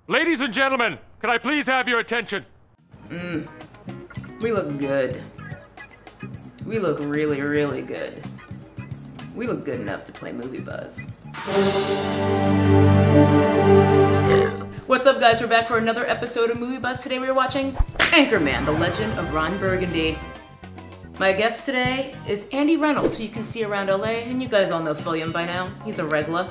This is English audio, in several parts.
Ladies and gentlemen, can I please have your attention? We look good. We look really, really good. We look good enough to play Movie Buzz. What's up, guys? We're back for another episode of Movie Buzz. Today we are watching Anchorman, The Legend of Ron Burgundy. My guest today is Andy Reynolds, who you can see around LA, and you guys all know William by now. He's a regular.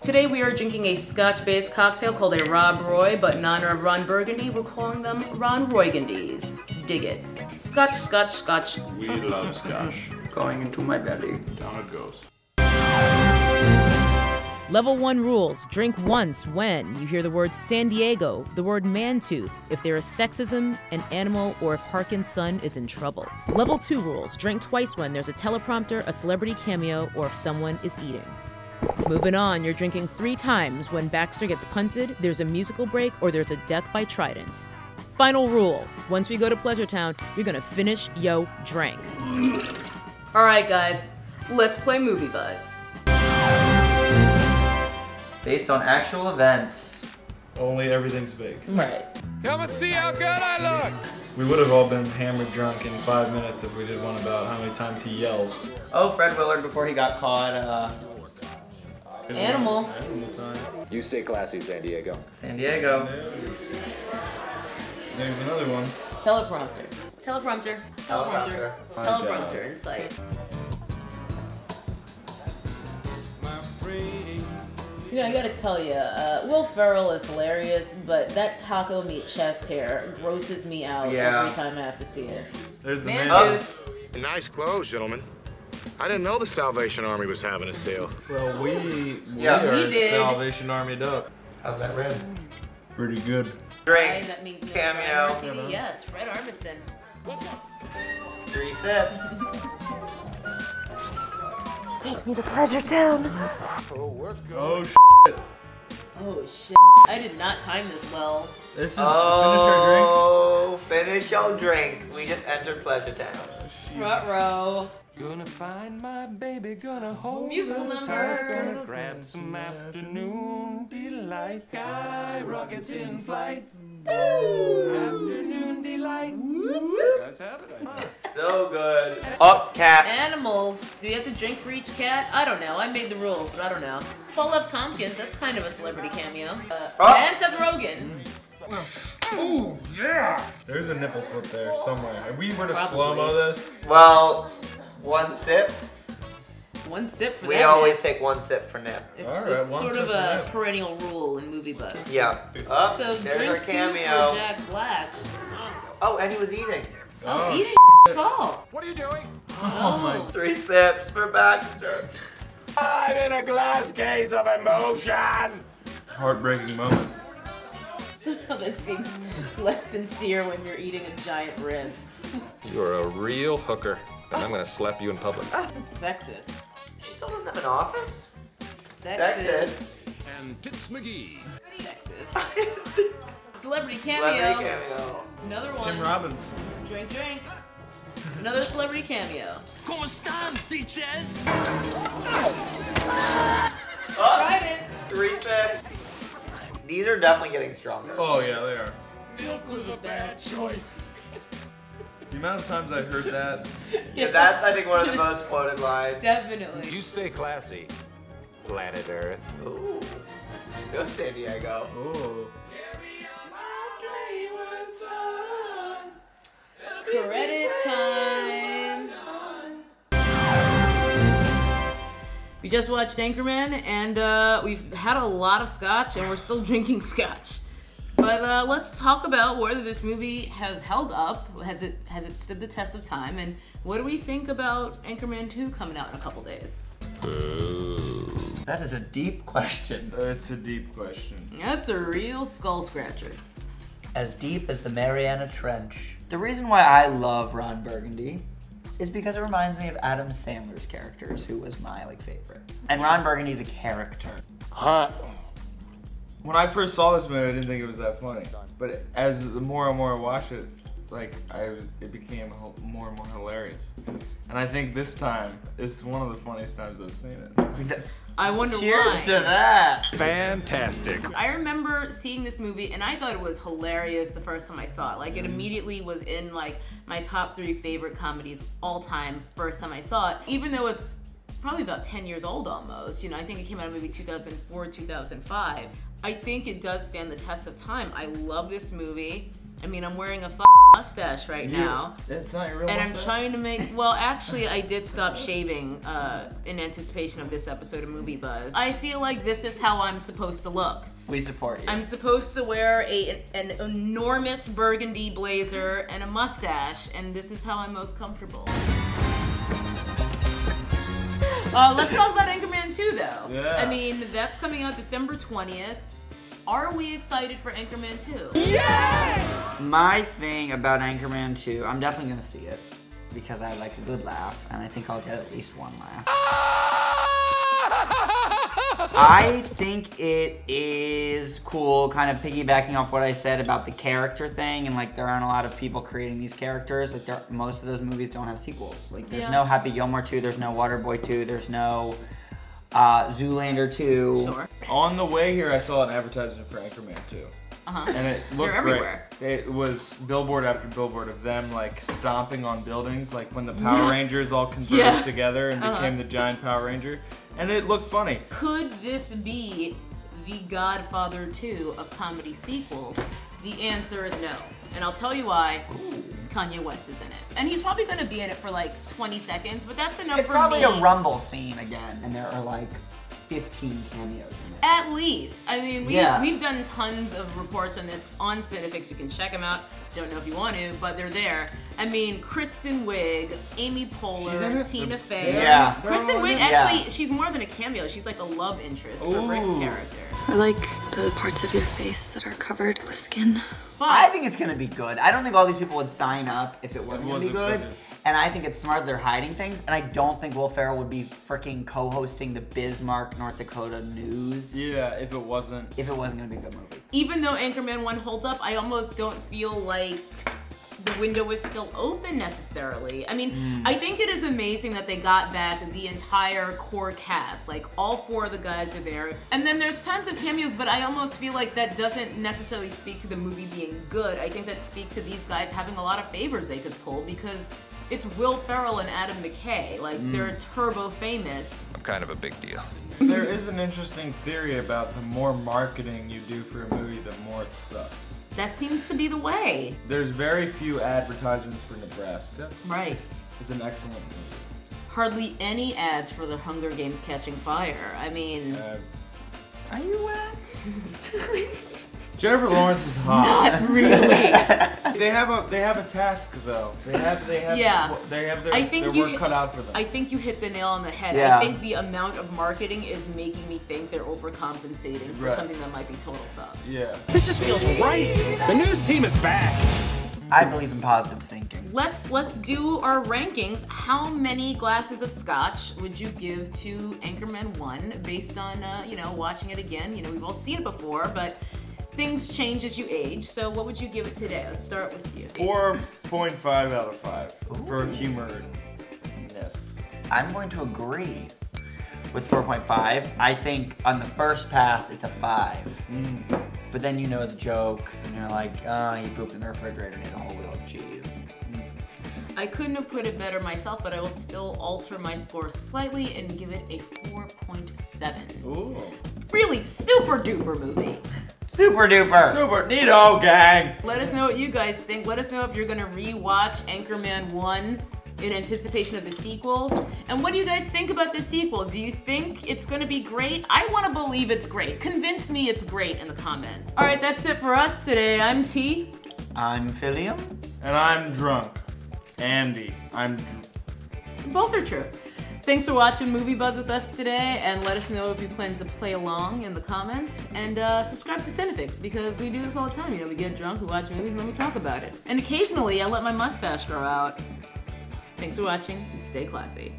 Today we are drinking a scotch-based cocktail called a Rob Roy, but in honor of Ron Burgundy, we're calling them Ron Roygandys. Dig it. Scotch, scotch, scotch. We love scotch. Going into my belly. Down it goes. Level 1 rules. Drink once when you hear the word San Diego, the word man-tooth, if there is sexism, an animal, or if Harkin's son is in trouble. Level 2 rules. Drink twice when there's a teleprompter, a celebrity cameo, or if someone is eating. Moving on, you're drinking 3 times when Baxter gets punted, there's a musical break, or there's a death by trident. Final rule. Once we go to Pleasure Town, you're gonna finish yo drink. Alright, guys. Let's play Movie Buzz. Based on actual events. Only everything's fake. Right. Come and see how good I look! We would have all been hammered drunk in 5 minutes if we did one about how many times he yells. Oh, Fred Willard before he got caught, Animal. Animal time. You stay classy, San Diego. San Diego. There's another one. Teleprompter. Teleprompter. Teleprompter. Teleprompter. Teleprompter in sight. You know, I gotta tell you, Will Ferrell is hilarious, but that taco meat chest hair grosses me out every time I have to see it. There's the Man, man. dude. Nice clothes, gentlemen. I didn't know the Salvation Army was having a sale. Well, we we are did. Salvation Army'd up. How's that red? Pretty good. Drink. That means Cameo. martini. Yes, Fred Armisen. 3 sips. Take me to Pleasure Town. Oh, shit. Oh shit! I did not time this well. This is finish our drink. Oh, finish your drink. We just entered Pleasure Town. Ruh-roh. Gonna find my baby, gonna hold Musical her number. tight, gonna grab some afternoon delight. Sky rockets in flight. Afternoon delight. Guys have it. So good. Up, cats. Animals. Do you have to drink for each cat? I don't know. I made the rules, but I don't know. Paul F. Tompkins. That's kind of a celebrity cameo. And Seth Rogen. Ooh, yeah! There's a nipple slip there somewhere. If we were to slow-mo this. Well, 1 sip. 1 sip for that. We always nip. take 1 sip for nip. It's, All right, it's one sort sip of for a nip. perennial rule in Movie Buzz. Yeah. Oh, So there's our drink 2 cameo. for Jack Black. Oh, and he was eating. Oh, eat a call. What are you doing? Oh my. 3 sips for Baxter. I'm in a glass case of emotion! Heartbreaking moment. Somehow this seems less sincere when you're eating a giant rib. You're a real hooker, and I'm gonna slap you in public. Sexist. She still doesn't have an office? Sexist. And Tits McGee. Sexist. Celebrity cameo. Celebrity cameo. Another one. Tim Robbins. Drink, drink. Another celebrity cameo. Oh, Tried it. 3 sips. These are definitely getting stronger. Oh yeah, they are. Milk was a bad choice. The amount of times I heard that. Yeah, that's I think one of the most quoted lines. Definitely. You stay classy, planet Earth. Ooh. Go San Diego. Oh. Credit time. We just watched Anchorman, and we've had a lot of scotch, and we're still drinking scotch. But let's talk about whether this movie has held up, has it stood the test of time, and what do we think about Anchorman 2 coming out in a couple days? That is a deep question. It's a deep question. That's a real skull scratcher. As deep as the Mariana Trench. The reason why I love Ron Burgundy is because it reminds me of Adam Sandler's characters, who was my favorite. And Ron Burgundy's a character. Hot. When I first saw this movie, I didn't think it was that funny. But as the more and more I watch it, it became more and more hilarious. And I think this time is one of the funniest times I've seen it. I wonder Cheers why. to that. Fantastic. I remember seeing this movie and I thought it was hilarious the first time I saw it. Like it immediately was in like my top 3 favorite comedies all time first time I saw it. Even though it's probably about 10 years old almost. You know, I think it came out in maybe 2004, 2005. I think it does stand the test of time. I love this movie. I mean, I'm wearing a mustache right now. That's not your real and mustache? I'm trying to make, well, actually, I did stop shaving in anticipation of this episode of Movie Buzz. I feel like this is how I'm supposed to look. We support you. I'm supposed to wear an enormous burgundy blazer and a mustache, and this is how I'm most comfortable. Let's talk about Anchorman 2, though. Yeah. I mean, that's coming out December 20th. Are we excited for Anchorman 2? Yeah! My thing about Anchorman 2, I'm definitely gonna see it because I like a good laugh, and I think I'll get at least one laugh. I think it is cool, kind of piggybacking off what I said about the character thing, and like there aren't a lot of people creating these characters. Like most of those movies don't have sequels. Like there's no Happy Gilmore 2, there's no Waterboy 2, there's no Zoolander 2. Sure. On the way here, I saw an advertisement for Anchorman 2. And it looked They're everywhere. great. It was billboard after billboard of them like stomping on buildings, like when the Power Rangers all converged together and became the giant Power Ranger. And it looked funny. Could this be the Godfather 2 of comedy sequels? The answer is no. And I'll tell you why. Kanye West is in it. And he's probably gonna be in it for like 20 seconds, but that's enough It's for probably me. a Rumble scene again, and there are like 15 cameos in it. At least. I mean, Yeah. we've done tons of reports on this on CineFix. You can check them out. Don't know if you want to, but they're there. I mean, Kristen Wiig, Amy She's in Poehler, it? Tina Fey. Yeah. Kristen Wiig, Yeah. actually, she's more than a cameo. She's like a love interest for Rick's Ooh. character. I like the parts of your face that are covered with skin. But I think it's gonna be good. I don't think all these people would sign up if it wasn't gonna be good. And I think it's smart they're hiding things. And I don't think Will Ferrell would be freaking co-hosting the Bismarck, North Dakota news Yeah, if it wasn't. if it wasn't gonna be a good movie. even though Anchorman 1 holds up, I almost don't feel like the window is still open necessarily. I mean, I think it is amazing that they got back the entire core cast. Like, all 4 of the guys are there. And then there's tons of cameos, but I almost feel like that doesn't necessarily speak to the movie being good. I think that speaks to these guys having a lot of favors they could pull because it's Will Ferrell and Adam McKay. Like, they're turbo famous. I'm kind of a big deal. There is an interesting theory about the more marketing you do for a movie, the more it sucks. That seems to be the way. There's very few advertisements for Nebraska. Right. It's an excellent movie. Hardly any ads for the Hunger Games Catching Fire. I mean, Are you wet? Jennifer Lawrence is hot. not really. They have a task though. They have Yeah. their, I think their you work cut out for them. I think you hit the nail on the head. Yeah. I think the amount of marketing is making me think they're overcompensating for Right. something that might be total suck. Yeah. This just feels right. The news team is back. I believe in positive thinking. Let's do our rankings. How many glasses of scotch would you give to Anchorman 1 based on you know, watching it again? You know, we've all seen it before, but things change as you age. So what would you give it today? Let's start with you. 4.5 out of 5 for humorness. I'm going to agree with 4.5. I think on the first pass, it's a 5. But then you know the jokes, and you're like, he pooped in the refrigerator and ate a whole wheel of cheese. I couldn't have put it better myself, but I will still alter my score slightly and give it a 4.7. Ooh. Really super duper movie. Super duper! Super neato, gang! Let us know what you guys think. Let us know if you're gonna rewatch Anchorman 1 in anticipation of the sequel. And what do you guys think about the sequel? Do you think it's gonna be great? I wanna believe it's great. Convince me it's great in the comments. All right, that's it for us today. I'm T. I'm Philium. And I'm drunk. Andy, Both are true. Thanks for watching Movie Buzz with us today, and let us know if you plan to play along in the comments. And subscribe to CineFix, because we do this all the time. You know, we get drunk, we watch movies, and then we talk about it. And occasionally, I let my mustache grow out. Thanks for watching, and stay classy.